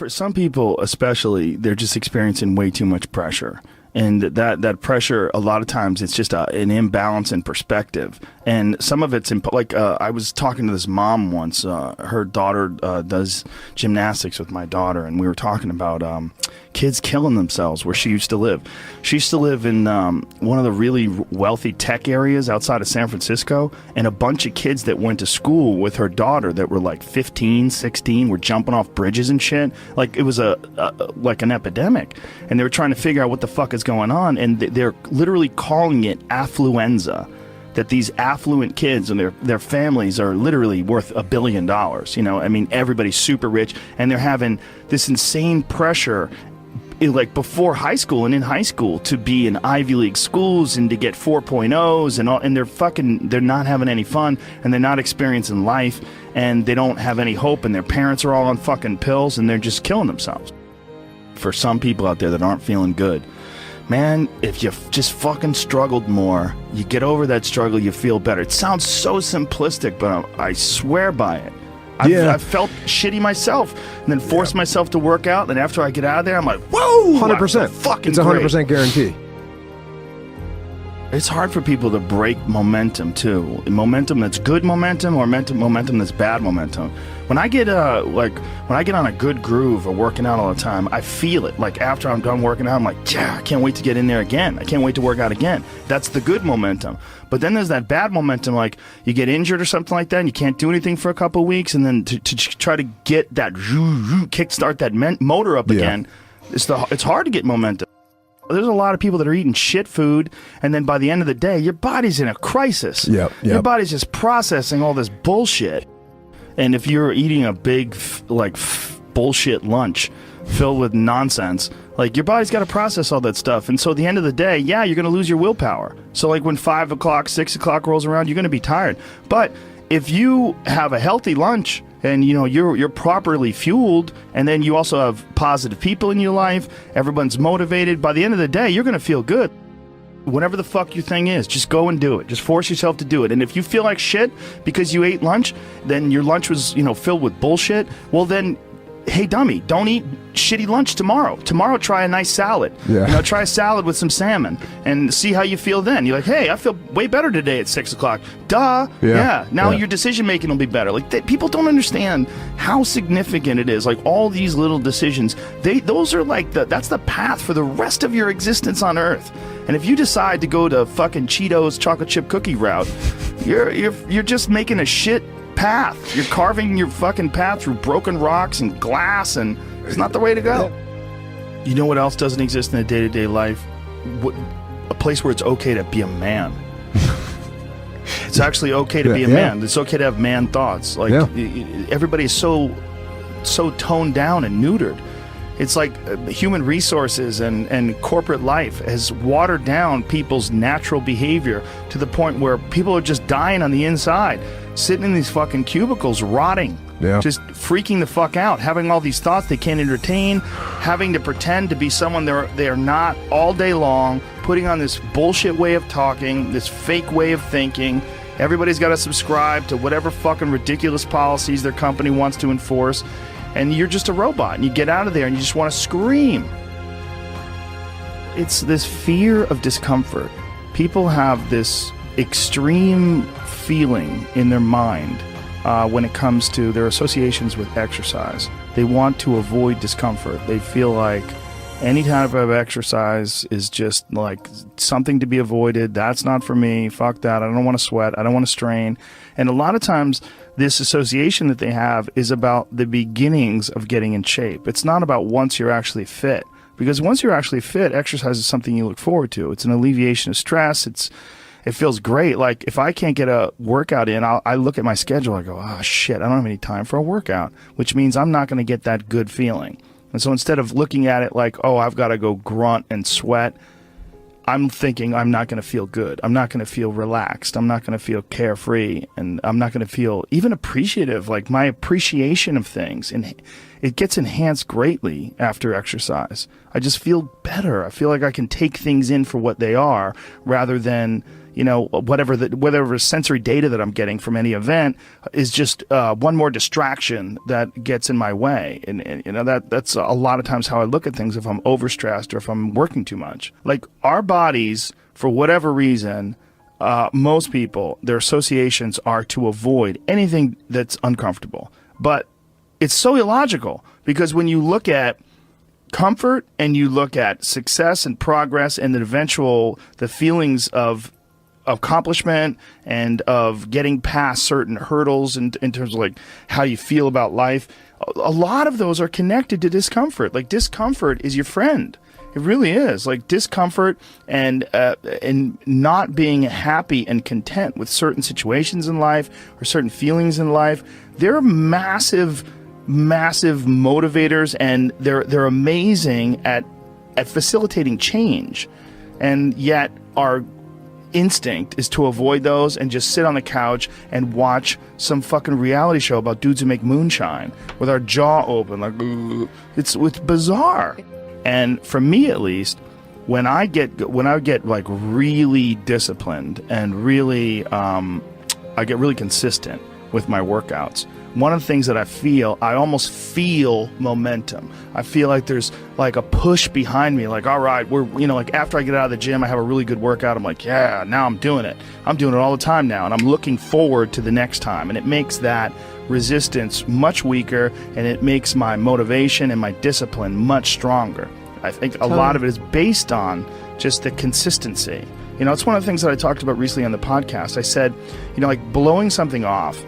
For some people, especially, they're just experiencing way too much pressure. And that pressure, a lot of times, it's just an imbalance in perspective. And some of it's, like, I was talking to this mom once. Her daughter does gymnastics with my daughter, and we were talking about kids killing themselves where she used to live. She used to live in one of the really wealthy tech areas outside of San Francisco, and a bunch of kids that went to school with her daughter that were like 15, 16 were jumping off bridges and shit. Like, it was like an epidemic. And they were trying to figure out what the fuck is going on, and they're literally calling it affluenza. That these affluent kids and their families are literally worth $1 billion. You know, I mean, everybody's super rich, and they're having this insane pressure, like before high school and in high school, to be in Ivy League schools and to get 4.0s and all, and they're not having any fun, and they're not experiencing life, and they don't have any hope, and their parents are all on fucking pills, and they're just killing themselves. For some people out there that aren't feeling good, man, if you just fucking struggled more, you get over that struggle, you feel better. It sounds so simplistic, but I swear by it. I've felt shitty myself, and then forced myself to work out, and after I get out of there, I'm like, whoa! 100%. Fucking it's a 100% guarantee. It's hard for people to break momentum, too. Momentum that's good momentum, or momentum that's bad momentum. When I get on a good groove of working out all the time, I feel it. Like, after I'm done working out, I'm like, yeah, I can't wait to get in there again. I can't wait to work out again. That's the good momentum. But then there's that bad momentum, like you get injured or something like that, and you can't do anything for a couple of weeks, and then to try to get that kickstart that motor up again, it's hard to get momentum. There's a lot of people that are eating shit food, and then by the end of the day, your body's in a crisis. Yep. Your body's just processing all this bullshit. And if you're eating a big, bullshit lunch filled with nonsense, like, your body's got to process all that stuff. And so at the end of the day, yeah, you're going to lose your willpower. So, like, when 5 o'clock, 6 o'clock rolls around, you're going to be tired. But if you have a healthy lunch, and you know you're properly fueled, and then you also have positive people in your life, everyone's motivated, by the end of the day, you're going to feel good. Whatever the fuck your thing is, just go and do it. Just force yourself to do it. And if you feel like shit because you ate lunch, then your lunch was, filled with bullshit, well then, hey dummy, don't eat shitty lunch tomorrow. Tomorrow try a nice salad. Yeah. Try a salad with some salmon and see how you feel then. You're like, hey, I feel way better today at 6 o'clock. Duh. Yeah. Now your decision making will be better. Like, people don't understand how significant it is. Like, all these little decisions, those are like that's the path for the rest of your existence on Earth. And if you decide to go to fucking Cheetos chocolate chip cookie route, you're just making a shit path. You're carving your fucking path through broken rocks and glass, and it's not the way to go. You know what else doesn't exist in a day-to-day life? A place where it's okay to be a man. It's actually okay to be a man. It's okay to have man thoughts. Like, everybody is so toned down and neutered. It's like human resources and corporate life has watered down people's natural behavior to the point where people are just dying on the inside, sitting in these fucking cubicles, rotting, just freaking the fuck out, having all these thoughts they can't entertain, having to pretend to be someone they're not all day long, putting on this bullshit way of talking, this fake way of thinking. Everybody's got to subscribe to whatever fucking ridiculous policies their company wants to enforce. And you're just a robot, and you get out of there and you just want to scream. It's this fear of discomfort. People have this extreme feeling in their mind when it comes to their associations with exercise. They want to avoid discomfort. They feel like any type of exercise is just like something to be avoided. That's not for me. Fuck that. I don't want to sweat. I don't want to strain. And a lot of times, this association that they have is about the beginnings of getting in shape. It's not about once you're actually fit. Because once you're actually fit, exercise is something you look forward to. It's an alleviation of stress. It feels great. Like, if I can't get a workout in, I look at my schedule. I go, oh, shit, I don't have any time for a workout, which means I'm not going to get that good feeling. And so instead of looking at it like, oh, I've got to go grunt and sweat, I'm thinking I'm not going to feel good. I'm not going to feel relaxed. I'm not going to feel carefree. And I'm not going to feel even appreciative. Like, my appreciation of things, and it gets enhanced greatly after exercise. I just feel better. I feel like I can take things in for what they are rather than, whatever sensory data that I'm getting from any event is just one more distraction that gets in my way. And that's a lot of times how I look at things if I'm overstressed or if I'm working too much. Like our bodies, for whatever reason, most people, their associations are to avoid anything that's uncomfortable. But it's so illogical, because when you look at comfort and you look at success and progress and the feelings of accomplishment and of getting past certain hurdles in terms of like how you feel about life, a lot of those are connected to discomfort. Like discomfort is your friend. It really is. Like discomfort and not being happy and content with certain situations in life or certain feelings in life, they're massive motivators, and they're amazing at facilitating change. And yet our instinct is to avoid those and just sit on the couch and watch some fucking reality show about dudes who make moonshine with our jaw open, like it's bizarre. And for me, at least, when I get like really disciplined and really I get really consistent with my workouts, one of the things that I almost feel momentum. I feel like there's like a push behind me, like, all right, like after I get out of the gym, I have a really good workout. I'm like, yeah, now I'm doing it. I'm doing it all the time now. And I'm looking forward to the next time. And it makes that resistance much weaker, and it makes my motivation and my discipline much stronger. I think a lot of it is based on just the consistency. It's one of the things that I talked about recently on the podcast. I said, like blowing something off,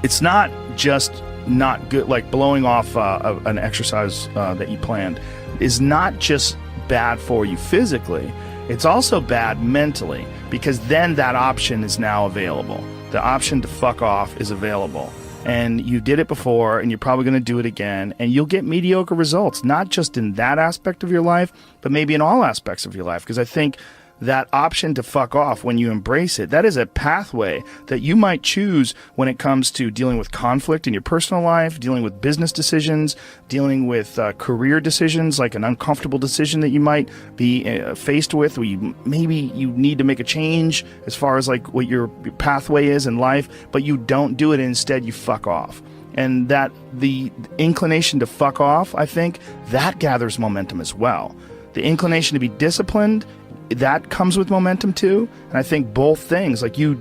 it's not just not good, like blowing off an exercise that you planned is not just bad for you physically, it's also bad mentally, because then that option is now available. The option to fuck off is available. And you did it before, and you're probably going to do it again, and you'll get mediocre results, not just in that aspect of your life, but maybe in all aspects of your life. Because I think that option to fuck off, when you embrace it, that is a pathway that you might choose when it comes to dealing with conflict in your personal life, dealing with business decisions, dealing with career decisions, like an uncomfortable decision that you might be faced with, where you need to make a change as far as like what your pathway is in life, but you don't do it. Instead, you fuck off. And that the inclination to fuck off, I think, that gathers momentum as well. The inclination to be disciplined, that comes with momentum too. And I think both things, like you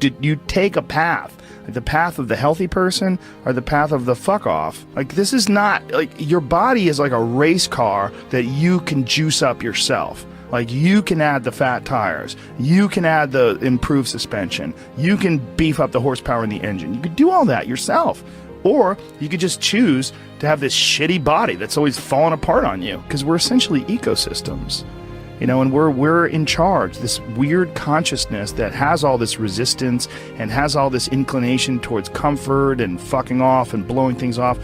take a path, like the path of the healthy person or the path of the fuck off. Like this is not, like your body is like a race car that you can juice up yourself. Like you can add the fat tires, you can add the improved suspension, you can beef up the horsepower in the engine. You could do all that yourself. Or you could just choose to have this shitty body that's always falling apart on you, because we're essentially ecosystems. And we're in charge. This weird consciousness that has all this resistance and has all this inclination towards comfort and fucking off and blowing things off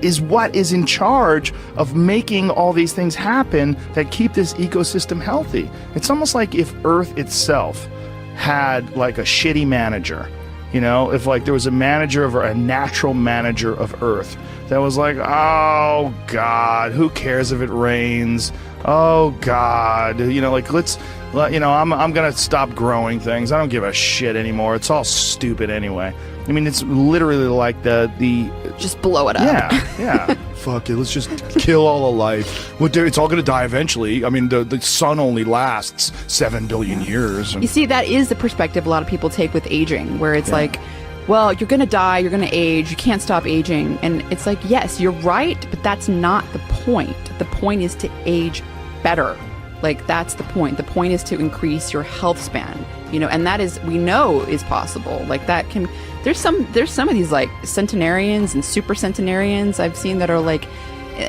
is what is in charge of making all these things happen that keep this ecosystem healthy. It's almost like if Earth itself had like a shitty manager. If like there was a natural manager of Earth that was like, oh God, who cares if it rains? Oh God, I'm gonna stop growing things. I don't give a shit anymore. It's all stupid anyway. I mean, it's literally like the just blow it up. Yeah. Fuck it. Let's just kill all of life. It's all gonna die eventually. I mean, the sun only lasts 7 billion years. You see, that is the perspective a lot of people take with aging, where it's like, well, you're gonna die, you're gonna age, you can't stop aging. And it's like, yes, you're right, but that's not the point. The point is to age better. Like, that's the point. The point is to increase your health span, and that is, we know is possible. Like that can, there's some of these like centenarians and super centenarians I've seen that are like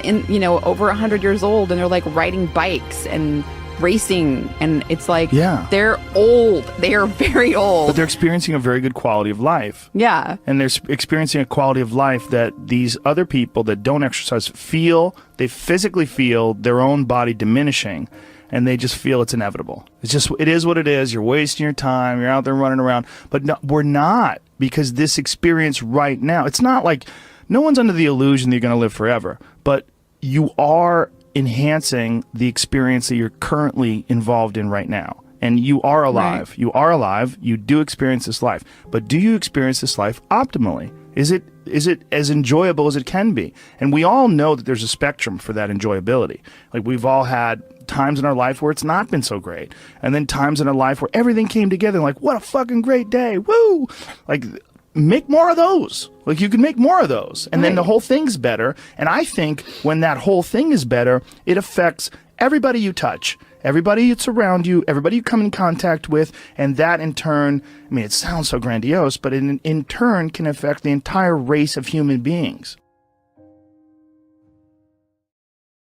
over 100 years old, and they're like riding bikes and racing, and it's like, they're old. They are very old, but they're experiencing a very good quality of life. Yeah. And they're experiencing a quality of life that these other people that don't exercise feel. They physically feel their own body diminishing, and they just feel it's inevitable. It is what it is. You're wasting your time. You're out there running around. But no, we're not, because this experience right now, it's not like, no one's under the illusion that you're going to live forever, but you are enhancing the experience that you're currently involved in right now. And you are alive. Right. You are alive. You do experience this life. But do you experience this life optimally? Is it as enjoyable as it can be? And we all know that there's a spectrum for that enjoyability. Like, we've all had times in our life where it's not been so great. And then times in our life where everything came together, like, what a fucking great day. Woo! Like, make more of those. Like, you can make more of those. And then the whole thing's better. And I think when that whole thing is better, it affects everybody you touch, everybody that's around you, everybody you come in contact with, and that in turn, I mean, it sounds so grandiose, but in turn can affect the entire race of human beings.